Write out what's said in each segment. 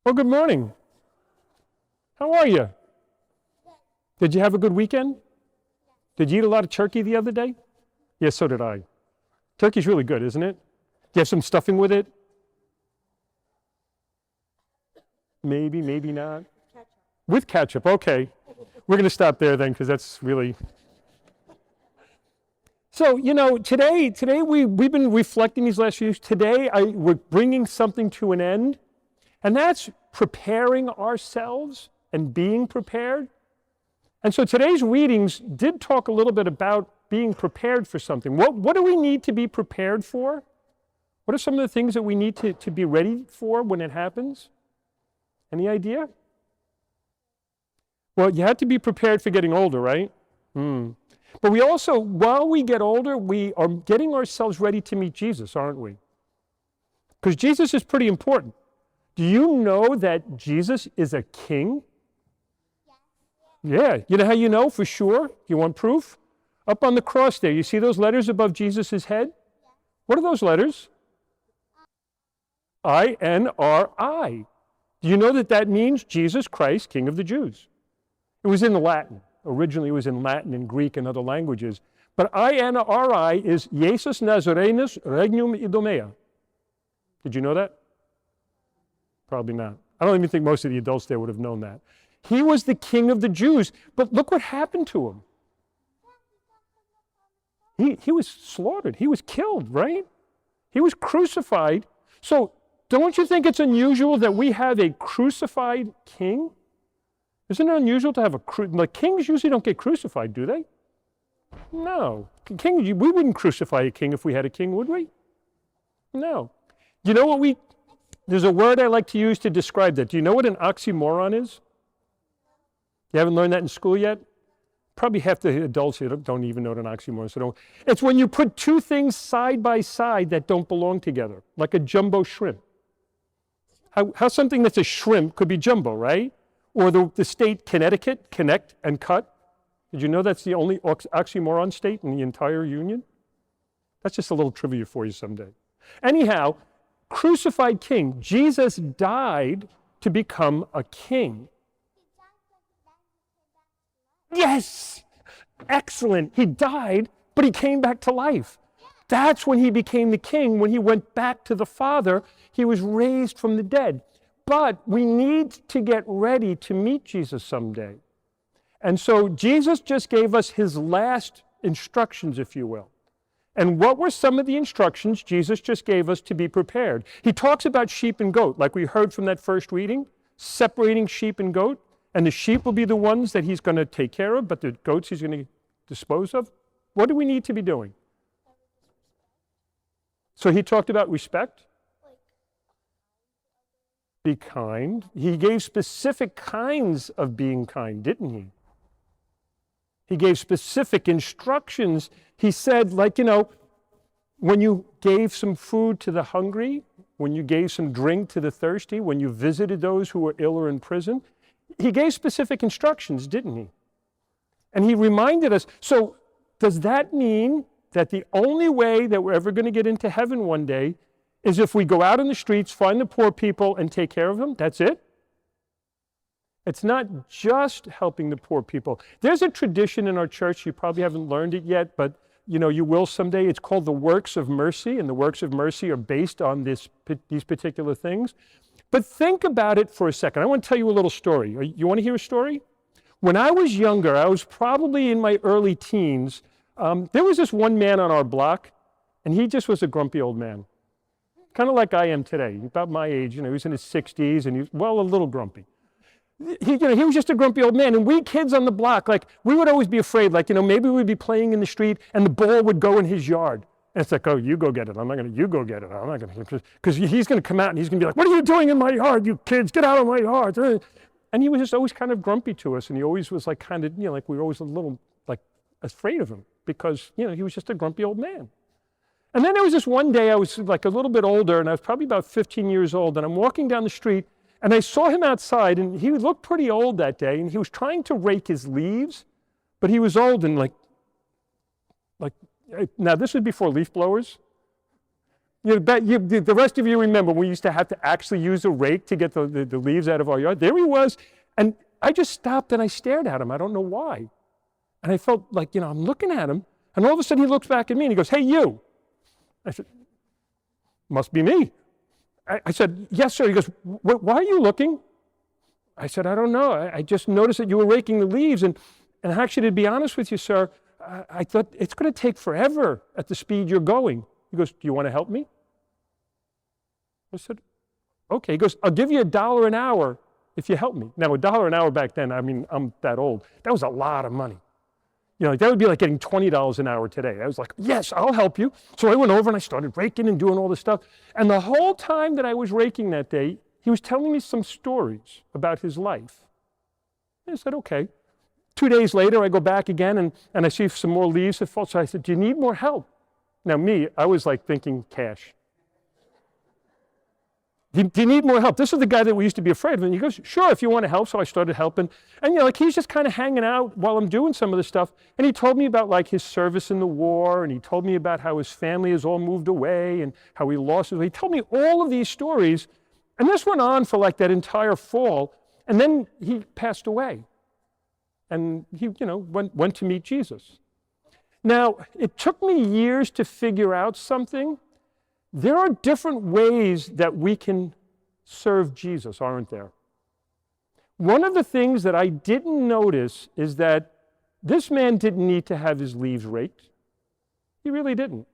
Well, good morning. How are you? Did you have a good weekend? Did you eat a lot of turkey the other day? Yes, so did I. Turkey's really good, isn't it? Do you have some stuffing with it? Maybe, maybe not. Ketchup. With ketchup, okay. We're going to stop there then because that's really... So, today we've been reflecting these last few years. Today we're bringing something to an end, and that's preparing ourselves and being prepared. And so today's readings did talk a little bit about being prepared for something. What do we need to be prepared for? What are some of the things that we need to be ready for when it happens? Any idea? Well, you have to be prepared for getting older, right? But we also, while we get older, we are getting ourselves ready to meet Jesus, aren't we? Because Jesus is pretty important. Do you know that Jesus is a king? Yeah. You know how you know for sure? You want proof? Up on the cross there, you see those letters above Jesus' head? What are those letters? I-N-R-I. Do you know that that means Jesus Christ, King of the Jews? It was in Latin. Originally it was in Latin and Greek and other languages. But I-N-R-I is Jesus Nazarenus Regnum Idomea. Did you know that? Probably not. I don't even think most of the adults there would have known that. He was the King of the Jews, but look what happened to him. He was slaughtered. He was killed, right? He was crucified. So don't you think it's unusual that we have a crucified king? Isn't it unusual to have kings usually don't get crucified, do they? No. We wouldn't crucify a king if we had a king, would we? No. You know what there's a word I like to use to describe that. Do you know what an oxymoron is? You haven't learned that in school yet? Probably half the adults here don't even know what an oxymoron is. So it's when you put two things side by side that don't belong together, like a jumbo shrimp. How something that's a shrimp could be jumbo, right? Or the state Connecticut, connect and cut. Did you know that's the only oxymoron state in the entire union? That's just a little trivia for you someday. Anyhow, crucified king. Jesus died to become a king. Yes! Excellent. He died, but he came back to life. That's when he became the king. When he went back to the Father, he was raised from the dead. But we need to get ready to meet Jesus someday. And so Jesus just gave us his last instructions, if you will. And what were some of the instructions Jesus just gave us to be prepared? He talks about sheep and goat, like we heard from that first reading, separating sheep and goat. And the sheep will be the ones that he's going to take care of, but the goats he's going to dispose of. What do we need to be doing? So he talked about respect. Be kind. He gave specific kinds of being kind, didn't he? He gave specific instructions. He said, when you gave some food to the hungry, when you gave some drink to the thirsty, when you visited those who were ill or in prison, he gave specific instructions, didn't he? And he reminded us, so does that mean that the only way that we're ever going to get into heaven one day is if we go out in the streets, find the poor people, and take care of them? That's it? It's not just helping the poor people. There's a tradition in our church, you probably haven't learned it yet, but you will someday. It's called the works of mercy, and the works of mercy are based on these particular things. But think about it for a second. I want to tell you a little story. You want to hear a story? When I was younger, I was probably in my early teens, there was this one man on our block, and he just was a grumpy old man. Kind of like I am today, about my age. He was in his 60s, and he was, a little grumpy. He was just a grumpy old man, and we kids on the block, we would always be afraid, maybe we'd be playing in the street, and the ball would go in his yard. And it's like, oh, you go get it. You go get it. I'm not going to, because he's going to come out and he's going to be like, what are you doing in my yard, you kids? Get out of my yard. And he was just always kind of grumpy to us. And he always was we were always a little, afraid of him because, he was just a grumpy old man. And then there was this one day I was a little bit older and I was probably about 15 years old. And I'm walking down the street and I saw him outside and he looked pretty old that day. And he was trying to rake his leaves, but he was old and now this was before leaf blowers. The rest of you remember we used to have to actually use a rake to get the leaves out of our yard. There he was, and I just stopped and I stared at him. I don't know why. And I felt like, I'm looking at him, and all of a sudden he looks back at me and he goes, "Hey, you." I said, "Must be me." I said, "Yes, sir." He goes, "Why are you looking?" I said, "I don't know. I just noticed that you were raking the leaves. And actually, to be honest with you, sir, I thought it's going to take forever at the speed you're going." He goes, "Do you want to help me?" I said, "Okay." He goes, "I'll give you $1 an hour if you help me." Now, $1 an hour back then, I'm that old. That was a lot of money. That would be like getting $20 an hour today. I was like, "Yes, I'll help you." So I went over and I started raking and doing all this stuff. And the whole time that I was raking that day, he was telling me some stories about his life. And I said, "Okay." 2 days later, I go back again and I see some more leaves that fall. So I said, "Do you need more help?" Now I was like thinking cash. Do you need more help? This is the guy that we used to be afraid of. And he goes, "Sure, if you want to help." So I started helping. And he's just kind of hanging out while I'm doing some of this stuff. And he told me about like his service in the war. And he told me about how his family has all moved away and how he lost his. He told me all of these stories. And this went on for like that entire fall. And then he passed away. And he, went to meet Jesus. Now, it took me years to figure out something. There are different ways that we can serve Jesus, aren't there? One of the things that I didn't notice is that this man didn't need to have his leaves raked. He really didn't.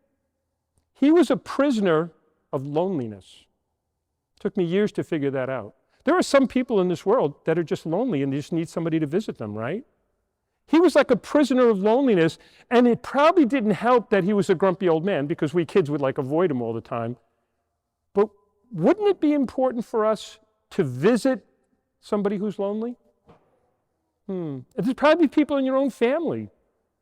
He was a prisoner of loneliness. It took me years to figure that out. There are some people in this world that are just lonely and they just need somebody to visit them, right? He was like a prisoner of loneliness, and it probably didn't help that he was a grumpy old man because we kids would like avoid him all the time. But wouldn't it be important for us to visit somebody who's lonely? There's probably people in your own family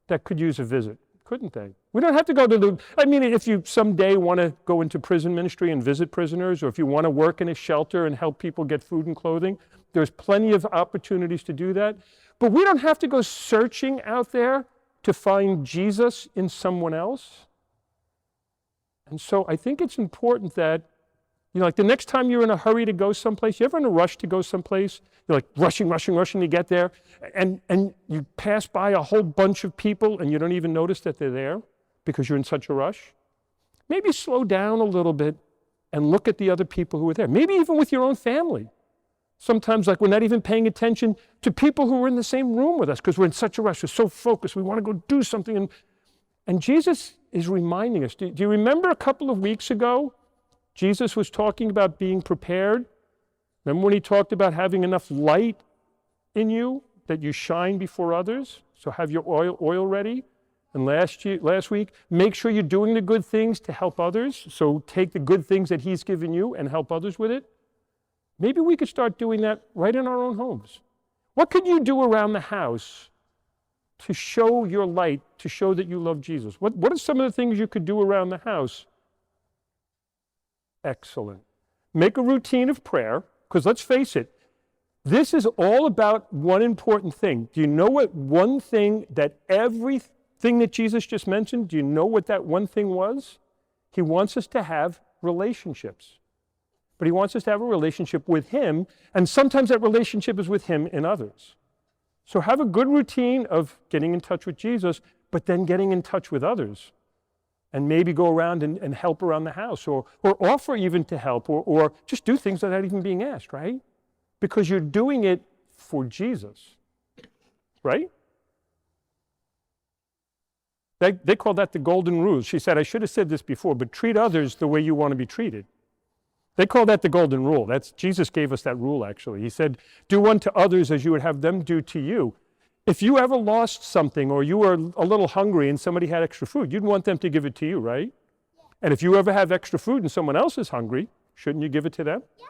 that could use a visit, couldn't they? We don't have to go to if you someday want to go into prison ministry and visit prisoners, or if you want to work in a shelter and help people get food and clothing, there's plenty of opportunities to do that. But we don't have to go searching out there to find Jesus in someone else. And so I think it's important that, like the next time you're in a hurry to go someplace, you ever in a rush to go someplace, you're like rushing to get there, and you pass by a whole bunch of people and you don't even notice that they're there because you're in such a rush? Maybe slow down a little bit and look at the other people who are there. Maybe even with your own family. Sometimes we're not even paying attention to people who are in the same room with us because we're in such a rush. We're so focused. We want to go do something. And Jesus is reminding us. Do you remember a couple of weeks ago, Jesus was talking about being prepared? Remember when he talked about having enough light in you that you shine before others? So have your oil ready. And last week, make sure you're doing the good things to help others. So take the good things that he's given you and help others with it. Maybe we could start doing that right in our own homes. What could you do around the house to show your light, to show that you love Jesus? What are some of the things you could do around the house? Excellent. Make a routine of prayer, because let's face it, this is all about one important thing. Do you know what one thing that everything that Jesus just mentioned, do you know what that one thing was? He wants us to have relationships. But he wants us to have a relationship with him, and sometimes that relationship is with him and others. So have a good routine of getting in touch with Jesus, but then getting in touch with others. And maybe go around and help around the house, or offer even to help, or just do things without even being asked, right? Because you're doing it for Jesus, right? They call that the golden rule. She said, I should have said this before, but treat others the way you want to be treated. They call that the golden rule. Jesus gave us that rule, actually. He said, do unto others as you would have them do to you. If you ever lost something or you were a little hungry and somebody had extra food, you'd want them to give it to you, right? Yeah. And if you ever have extra food and someone else is hungry, shouldn't you give it to them? Yeah.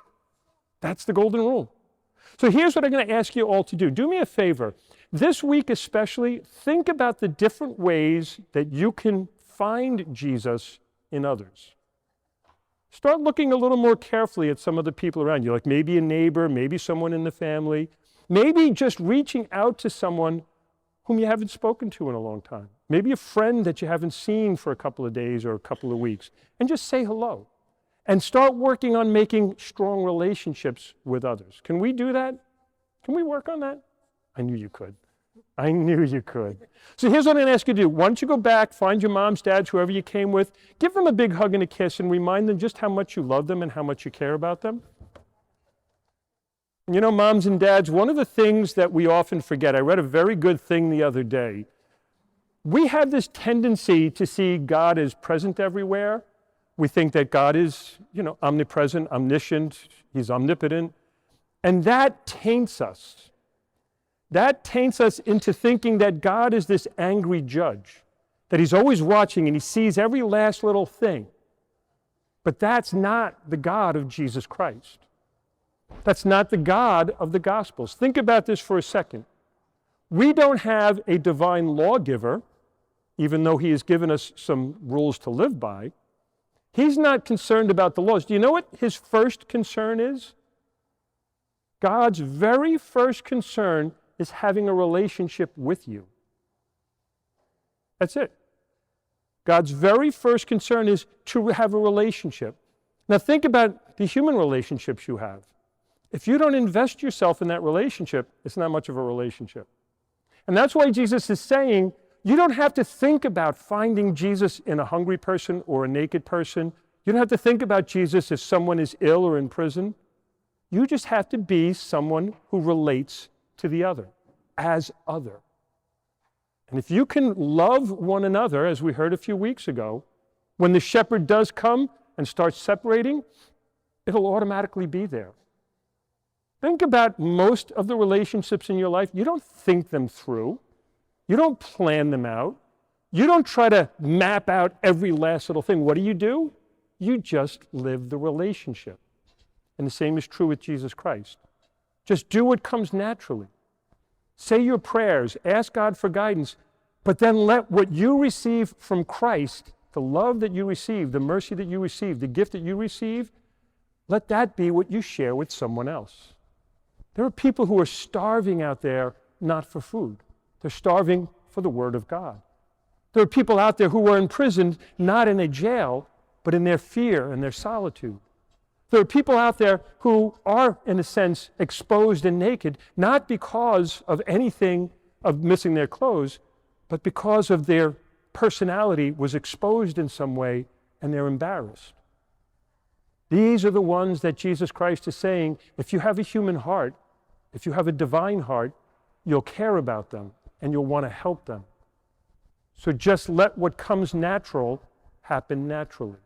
That's the golden rule. So here's what I'm going to ask you all to do. Do me a favor. This week especially, think about the different ways that you can find Jesus in others. Start looking a little more carefully at some of the people around you, like maybe a neighbor, maybe someone in the family, maybe just reaching out to someone whom you haven't spoken to in a long time. Maybe a friend that you haven't seen for a couple of days or a couple of weeks. And just say hello. And start working on making strong relationships with others. Can we do that? Can we work on that? I knew you could. I knew you could. So here's what I'm going to ask you to do. Why don't you go back, find your moms, dads, whoever you came with, give them a big hug and a kiss, and remind them just how much you love them and how much you care about them. You know, moms and dads, one of the things that we often forget, I read a very good thing the other day. We have this tendency to see God as present everywhere. We think that God is, omnipresent, omniscient, he's omnipotent. And that taints us. That taints us into thinking that God is this angry judge, that he's always watching and he sees every last little thing. But that's not the God of Jesus Christ. That's not the God of the Gospels. Think about this for a second. We don't have a divine lawgiver, even though he has given us some rules to live by. He's not concerned about the laws. Do you know what his first concern is? God's very first concern is having a relationship with you. That's it. God's very first concern is to have a relationship. Now think about the human relationships you have. If you don't invest yourself in that relationship, it's not much of a relationship. And that's why Jesus is saying, you don't have to think about finding Jesus in a hungry person or a naked person. You don't have to think about Jesus if someone is ill or in prison. You just have to be someone who relates to the other, as other. And if you can love one another, as we heard a few weeks ago, when the shepherd does come and start separating, it'll automatically be there. Think about most of the relationships in your life. You don't think them through. You don't plan them out. You don't try to map out every last little thing. What do? You just live the relationship. And the same is true with Jesus Christ. Just do what comes naturally. Say your prayers, ask God for guidance, but then let what you receive from Christ, the love that you receive, the mercy that you receive, the gift that you receive, let that be what you share with someone else. There are people who are starving out there, not for food. They're starving for the Word of God. There are people out there who are imprisoned, not in a jail, but in their fear and their solitude. There are people out there who are, in a sense, exposed and naked, not because of anything of missing their clothes, but because of their personality was exposed in some way and they're embarrassed. These are the ones that Jesus Christ is saying, if you have a human heart, if you have a divine heart, you'll care about them and you'll want to help them. So just let what comes natural happen naturally.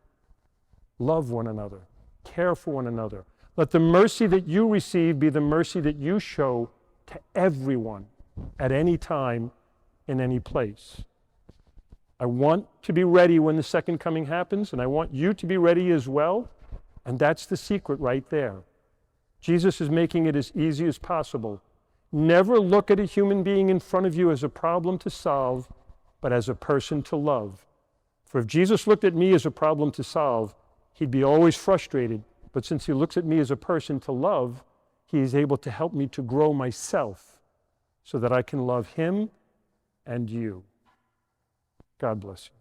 Love one another. Care for one another. Let the mercy that you receive be the mercy that you show to everyone at any time, in any place. I want to be ready when the second coming happens, and I want you to be ready as well. And that's the secret right there. Jesus is making it as easy as possible. Never look at a human being in front of you as a problem to solve, but as a person to love. For if Jesus looked at me as a problem to solve, he'd be always frustrated. But since he looks at me as a person to love, he is able to help me to grow myself so that I can love him and you. God bless you.